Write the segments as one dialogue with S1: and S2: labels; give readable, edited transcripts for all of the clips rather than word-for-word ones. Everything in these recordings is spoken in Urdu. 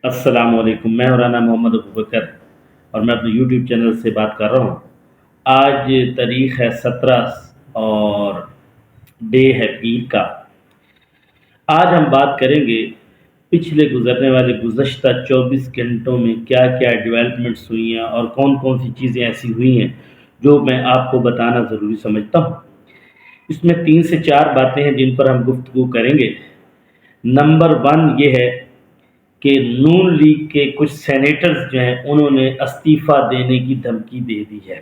S1: السلام علیکم، میں مولانا محمد ابوبکر اور میں اپنے یوٹیوب چینل سے بات کر رہا ہوں۔ آج تاریخ ہے 17 اور ڈے ہے پیر کا۔ آج ہم بات کریں گے پچھلے گزرنے والے گزشتہ 24 گھنٹوں میں کیا کیا ڈیولپمنٹس ہوئی ہیں اور کون کون سی چیزیں ایسی ہوئی ہیں جو میں آپ کو بتانا ضروری سمجھتا ہوں۔ اس میں 3 سے 4 باتیں ہیں جن پر ہم گفتگو کریں گے۔ نمبر 1 یہ ہے کہ نون لیگ کے کچھ سینیٹرز جو ہیں انہوں نے استعفیٰ دینے کی دھمکی دے دی ہے۔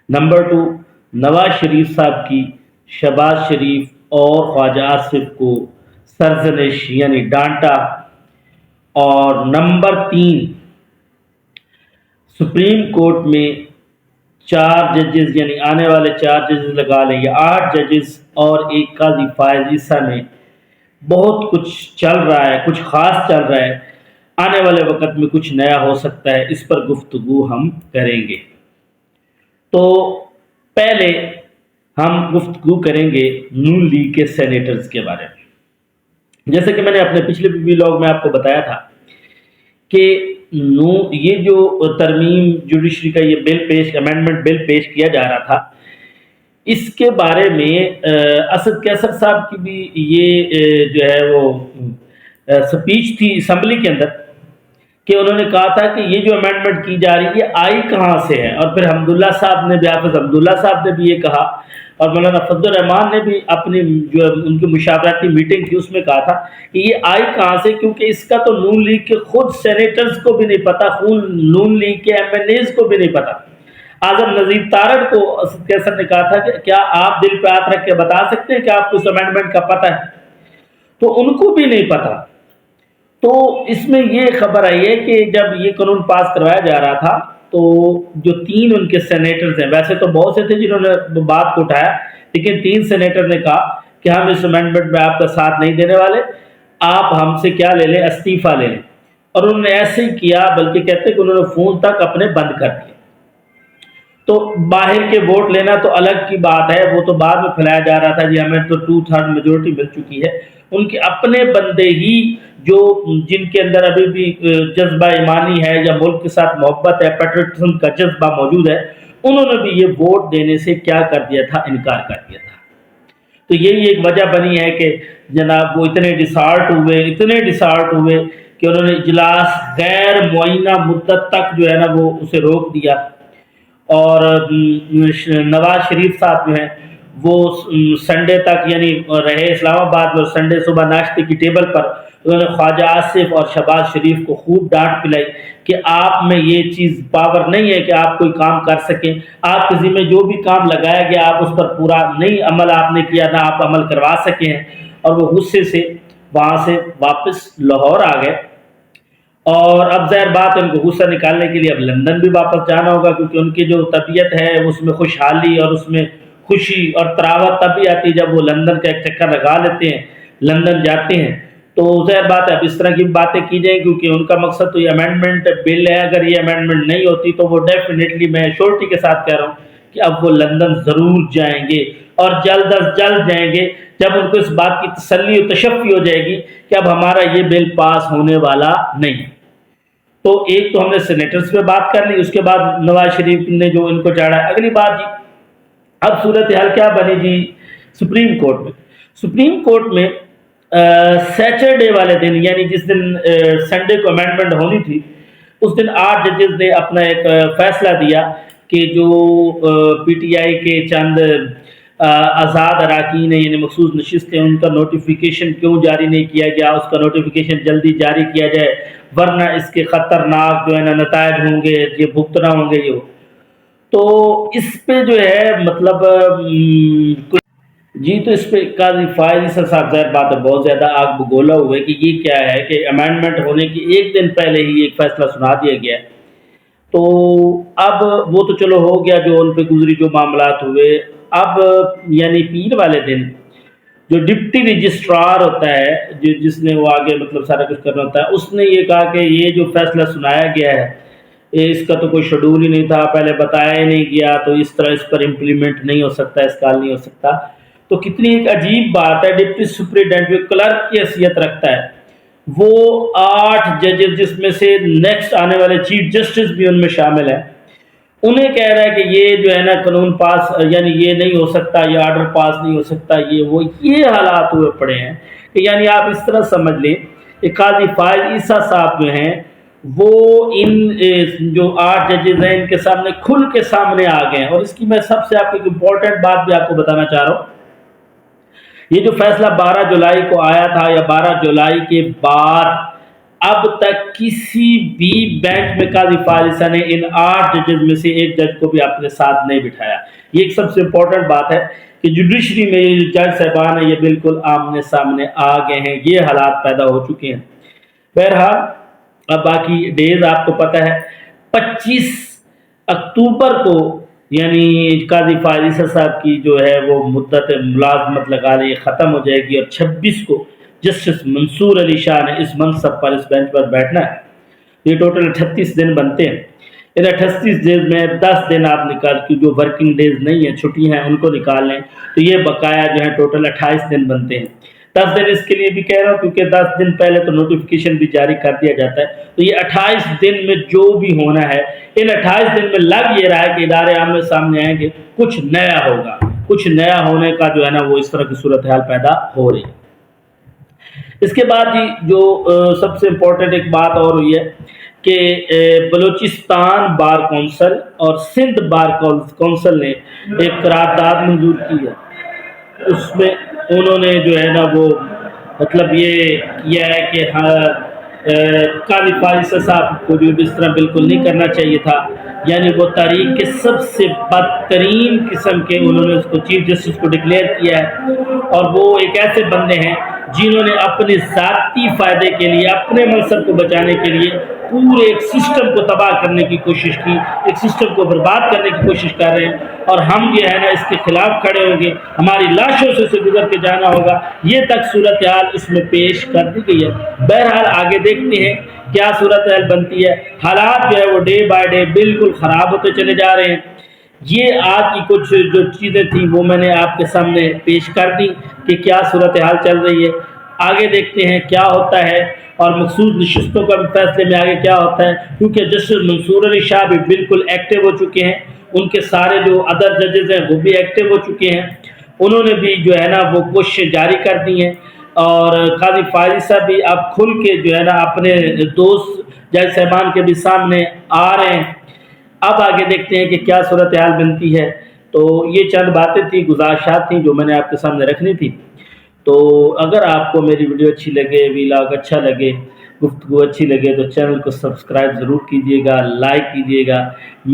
S1: نمبر 2، نواز شریف صاحب کی شہباز شریف اور خواجہ آصف کو سرزنش یعنی ڈانٹا۔ اور نمبر 3، سپریم کورٹ میں 4 ججز یعنی آنے والے 4 ججز لگا لیں یا 8 ججز اور ایک قاضی فائز عیسیٰ میں بہت کچھ چل رہا ہے، کچھ خاص چل رہا ہے، آنے والے وقت میں کچھ نیا ہو سکتا ہے، اس پر گفتگو ہم کریں گے۔ تو پہلے ہم گفتگو کریں گے نون لیگ کے سینیٹرز کے بارے میں۔ جیسے کہ میں نے اپنے پچھلے ویلاگ میں آپ کو بتایا تھا کہ یہ جو ترمیم جوڈیشری کا یہ امینڈمنٹ بل پیش کیا جا رہا تھا، اس کے بارے میں اسد کیسر صاحب کی بھی یہ جو ہے وہ سپیچ تھی اسمبلی کے اندر کہ انہوں نے کہا تھا کہ یہ جو امینڈمنٹ کی جا رہی ہے آئی کہاں سے ہے، اور پھر حمداللہ صاحب نے بھی حافظ حمداللہ صاحب نے بھی یہ کہا، اور مولانا فضل الرحمان نے بھی اپنی جو ان کی مشاورتی میٹنگ تھی اس میں کہا تھا کہ یہ آئی کہاں سے، کیونکہ اس کا تو نون لیگ کے خود سینیٹرز کو بھی نہیں پتا، نون لیگ کے ایم این ایز کو بھی نہیں پتا۔ اعظم نذیر تارڑ کو اسد کیسر نے کہا تھا کہ کیا آپ دل پہ ہاتھ رکھ کے بتا سکتے ہیں کہ آپ کو اس امینڈمنٹ کا پتہ ہے، تو ان کو بھی نہیں پتا۔ تو اس میں یہ خبر آئی ہے کہ جب یہ قانون پاس کروایا جا رہا تھا تو جو 3 ان کے سینیٹرز ہیں، ویسے تو بہت سے تھے جنہوں نے بات کو اٹھایا، لیکن 3 سینیٹر نے کہا کہ ہم اس امینڈمنٹ میں آپ کا ساتھ نہیں دینے والے، آپ ہم سے کیا لے لیں، استعفیٰ لے لیں۔ اور انہوں نے ایسے ہی کیا، بلکہ کہتے کہ انہوں نے فون تک اپنے بند کر دیے۔ تو باہر کے ووٹ لینا تو الگ کی بات ہے، وہ تو بعد میں پھیلایا جا رہا تھا جی ہمیں تو 2/3 میجورٹی مل چکی ہے۔ ان کے اپنے بندے ہی جو جن کے اندر ابھی بھی جذبہ ایمانی ہے یا ملک کے ساتھ محبت ہے، پیٹریٹزم کا جذبہ موجود ہے، انہوں نے بھی یہ ووٹ دینے سے کیا کر دیا تھا، انکار کر دیا تھا۔ تو یہی ایک وجہ بنی ہے کہ جناب وہ اتنے ڈسارٹ ہوئے کہ انہوں نے اجلاس غیر معینہ مدت تک جو ہے نا وہ اسے روک دیا۔ اور نواز شریف صاحب جو ہیں وہ سنڈے تک یعنی رہے اسلام آباد میں، سنڈے صبح ناشتے کی ٹیبل پر انہوں نے خواجہ آصف اور شہباز شریف کو خوب ڈانٹ پلائی کہ آپ میں یہ چیز پاور نہیں ہے کہ آپ کوئی کام کر سکیں، آپ کے ذمہ جو بھی کام لگایا گیا آپ اس پر پورا نہیں عمل آپ نے کیا، نہ آپ عمل کروا سکے ہیں۔ اور وہ غصے سے وہاں سے واپس لاہور آ گئے، اور اب ظاہر بات ہے ان کو غصہ نکالنے کے لیے اب لندن بھی واپس جانا ہوگا، کیونکہ ان کی جو طبیعت ہے اس میں خوشحالی اور اس میں خوشی اور تراوت تب بھی آتی ہے جب وہ لندن کا ایک چکر لگا لیتے ہیں، لندن جاتے ہیں۔ تو ظاہر بات ہے اب اس طرح کی باتیں کی جائیں، کیونکہ ان کا مقصد تو یہ امینڈمنٹ بل ہے، اگر یہ امینڈمنٹ نہیں ہوتی تو وہ ڈیفینیٹلی میں شورٹی کے ساتھ کہہ رہا ہوں کہ اب وہ لندن ضرور جائیں گے، اور جلد از جلد جائیں گے جب ان کو اس بات کی تسلی و تشفی ہو جائے گی کہ اب ہمارا یہ بل پاس ہونے والا نہیں۔ تو ایک تو ہم نے سینیٹرز پہ بات کر لی، اس کے بعد نواز شریف نے جو ان کو چاڑا۔ اگلی بات جی، اب صورتحال کیا بنی جی سپریم کورٹ میں سیچرڈے والے دن یعنی جس دن سنڈے کو امینڈمنٹ ہونی تھی، اس دن 8 ججز نے اپنا ایک فیصلہ دیا کہ جو پی ٹی آئی کے چند آزاد اراکین ہیں یعنی مخصوص نشستیں، ان کا نوٹیفیکیشن کیوں جاری نہیں کیا گیا، اس کا نوٹیفیکیشن جلدی جاری کیا جائے، ورنہ اس کے خطرناک جو ہے نا نتائج ہوں گے، یہ بھگتنا ہوں گے۔ یہ تو اس پہ جو ہے مطلب جی تو اس پہ قاضی فائز عیسیٰ صاحب ظاہر بات ہے بہت زیادہ آگ بگولا ہوئے کہ یہ کیا ہے کہ امینڈمنٹ ہونے کی ایک دن پہلے ہی ایک فیصلہ سنا دیا گیا ہے۔ تو اب وہ تو چلو ہو گیا جو ان پہ گزری جو معاملات ہوئے، اب یعنی پیر والے دن جو ڈپٹی رجسٹرار ہوتا ہے جس نے وہ آگے مطلب سارا کچھ کرنا ہوتا ہے، اس نے یہ کہا کہ یہ جو فیصلہ سنایا گیا ہے اس کا تو کوئی شیڈول ہی نہیں تھا، پہلے بتایا ہی نہیں گیا، تو اس طرح اس پر امپلیمنٹ نہیں ہو سکتا، اس کا حل نہیں ہو سکتا۔ تو کتنی ایک عجیب بات ہے، ڈپٹی سپرنٹینڈنٹ جو کلرک کی حیثیت رکھتا ہے وہ 8 ججز جس میں سے نیکسٹ آنے والے چیف جسٹس بھی ان میں شامل ہیں، انہیں کہہ رہا ہے کہ یہ جو ہے نا قانون پاس، یعنی یہ نہیں ہو سکتا، یہ آرڈر پاس نہیں ہو سکتا، یہ حالات ہوئے پڑے ہیں کہ یعنی آپ اس طرح سمجھ لیں کہ قاضی فائز عیسیٰ صاحب جو ہیں وہ ان جو 8 ججز ہیں ان کے سامنے کھل کے سامنے آ گئے ہیں۔ اور اس کی میں سب سے آپ کو ایک امپورٹنٹ بات بھی آپ کو بتانا چاہ رہا ہوں، یہ جو فیصلہ 12 جولائی کو آیا تھا یا 12 جولائی کے بعد اب تک کسی بھی بینچ میں قاضی فائز عیسیٰ نے ان 8 ججز میں سے ایک جج کو بھی اپنے ساتھ نہیں بٹھایا۔ یہ ایک سب سے امپورٹنٹ بات ہے کہ جوڈیشری میں یہ جج صاحبان ہیں یہ بالکل آمنے سامنے آ گئے ہیں، یہ حالات پیدا ہو چکے ہیں۔ بہرحال اب باقی ڈیز آپ کو پتہ ہے، 25 اکتوبر کو یعنی قاضی فائز عیسیٰ صاحب کی جو ہے وہ مدت ملازمت لگا لی ختم ہو جائے گی، اور 26 کو جسٹس منصور علی شاہ نے اس منصب پر، اس بینچ پر بیٹھنا ہے۔ یہ ٹوٹل 38 دن بنتے ہیں۔ ان 38 ڈیز میں 10 دن آپ نکال کی جو ورکنگ ڈیز نہیں ہیں، چھٹی ہیں، ان کو نکال لیں تو یہ بقایا جو ہے ٹوٹل 28 دن بنتے ہیں۔ 10 دن اس کے لیے بھی کہہ رہا ہوں کیونکہ 10 دن پہلے تو نوٹیفیکیشن بھی جاری کر دیا جاتا ہے، تو یہ 28 دن میں جو بھی ہونا ہے، ان 28 دن میں لگ یہ رہا ہے کہ ادارے عام سامنے آئیں گے، کچھ نیا ہوگا، کچھ نیا ہونے کا جو ہے نا وہ اس طرح کی صورتحال پیدا ہو رہی ہے۔ اس کے بعد جو سب سے امپورٹنٹ ایک بات اور ہوئی ہے کہ بلوچستان بار کونسل اور سندھ بار کونسل نے ایک قرارداد منظور کی ہے۔ اس میں انہوں نے جو ہے نا وہ مطلب یہ کیا ہے کہ قاضی فائز عیسیٰ صاحب کو جو اس طرح بالکل نہیں کرنا چاہیے تھا، یعنی وہ تاریخ کے سب سے بدترین قسم کے انہوں نے اس کو چیف جسٹس کو ڈکلیئر کیا ہے، اور وہ ایک ایسے بندے ہیں جنہوں نے اپنے ذاتی فائدے کے لیے، اپنے منصب کو بچانے کے لیے پورے ایک سسٹم کو تباہ کرنے کی کوشش کی، ایک سسٹم کو برباد کرنے کی کوشش کر رہے ہیں، اور ہم جو ہے نا اس کے خلاف کھڑے ہوں گے، ہماری لاشوں سے اسے گزر کے جانا ہوگا۔ یہ تک صورتحال اس میں پیش کر دی گئی ہے۔ بہرحال آگے دیکھتے ہیں کیا صورتحال بنتی ہے۔ حالات جو ہے وہ ڈے بائی ڈے بالکل خراب ہوتے چلے جا رہے ہیں۔ یہ آج کی کچھ جو چیزیں تھیں وہ میں نے آپ کے سامنے پیش کر دی کہ کیا صورتحال چل رہی ہے۔ آگے دیکھتے ہیں کیا ہوتا ہے، اور مخصوص نشستوں کا بھی فیصلے میں آگے کیا ہوتا ہے، کیونکہ جسٹس منصور علی شاہ بھی بالکل ایکٹیو ہو چکے ہیں، ان کے سارے جو ادر ججز ہیں وہ بھی ایکٹیو ہو چکے ہیں، انہوں نے بھی جو ہے نا وہ کوششیں جاری کر دی ہیں، اور قاضی فائز عیسیٰ بھی اب کھل کے جو ہے نا اپنے دوست جج صاحبان کے بھی سامنے آ رہے ہیں۔ اب آگے دیکھتے ہیں کہ کیا صورتحال بنتی ہے۔ تو یہ چند باتیں تھیں، گزارشات تھیں جو میں نے آپ کے سامنے رکھنی تھی۔ تو اگر آپ کو میری ویڈیو اچھی لگے، ویلاگ اچھا لگے، گفتگو اچھی لگے تو چینل کو سبسکرائب ضرور کیجیے گا، لائک کیجیے گا۔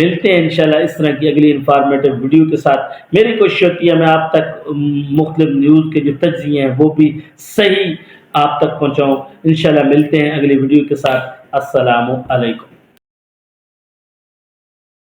S1: ملتے ہیں انشاءاللہ اس طرح کی اگلی انفارمیٹیو ویڈیو کے ساتھ۔ میری کوشش ہوتی ہے میں آپ تک مختلف نیوز کے جو تجزیے ہیں وہ بھی صحیح آپ تک پہنچاؤں۔ انشاءاللہ ملتے ہیں اگلی ویڈیو کے ساتھ۔ السلام علیکم۔